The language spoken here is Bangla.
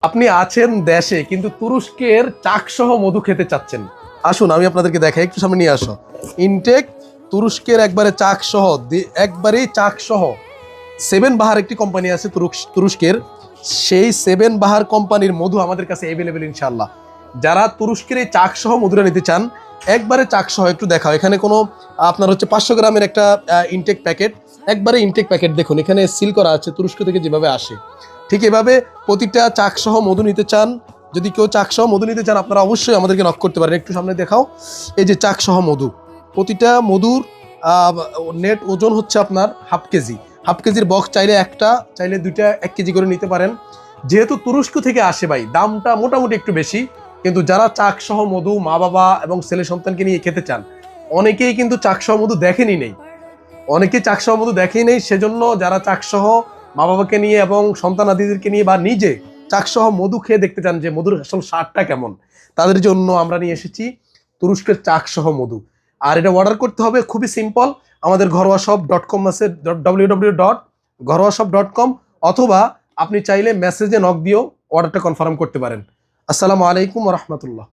আপনি আছেন দেশে কিন্তু তুরস্কের চাকসহ মধু খেতে চাচ্ছেন, আসুন আমি আপনাদেরকে দেখাই, একটু সামনে নিয়ে আসো। ইনটেক তুরস্কের একবারে চাকসহ, একবারেই চাকসহ সেভেন বাহার একটি কোম্পানি আছে তুরস্কের, সেই সেভেন বাহার কোম্পানির মধু আমাদের কাছে অ্যাভেলেবেল ইনশাল্লাহ। যারা তুরস্কের এই চাকসহ মধুটা নিতে চান, একবারে চাকসহ একটু দেখাও। এখানে কোনো আপনার হচ্ছে 500 গ্রামের একটা ইনটেক প্যাকেট, একবারে ইনটেক প্যাকেট দেখুন, এখানে সিল করা আছে তুরস্ক থেকে যেভাবে আসে ঠিক এভাবে। প্রতিটা চাকসহ মধু নিতে চান, যদি কেউ চাকসহ মধু নিতে চান আপনারা অবশ্যই আমাদেরকে নক করতে পারেন। একটু সামনে দেখাও, এই যে চাকসহ মধু, প্রতিটা মধুর নেট ওজন হচ্ছে আপনার হাফ কেজি। হাফ কেজির বক্স চাইলে একটা, চাইলে দুইটা 1 কেজি করে নিতে পারেন। যেহেতু তুরস্ক থেকে আসে ভাই, দামটা মোটামুটি একটু বেশি, কিন্তু যারা চাকসহ মধু মা বাবা এবং ছেলে সন্তানকে নিয়ে খেতে চান, অনেকেই কিন্তু চাকসহ মধু দেখেনি নেই, অনেকেই চাকসহ মধু দেখেই নেই। সেজন্য যারা চাকসহ মা বাবাকে নিয়ে এবং সন্তানাদিদেরকে নিয়ে বা নিজে চাকসহ মধু খেয়ে দেখতে চান যে মধুর আসল স্বাদটা কেমন, তাদের জন্য আমরা নিয়ে এসেছি তুরস্কের চাকসহ মধু। আর এটা অর্ডার করতে হবে খুবই সিম্পল, আমাদের ঘরোয়াশপ.com আছে, www.ঘরোয়াশপ.com, অথবা আপনি চাইলে মেসেজে নক দিয়েও অর্ডারটা কনফার্ম করতে পারেন। আসসালামু আলাইকুম ওয়া রাহমাতুল্লাহ।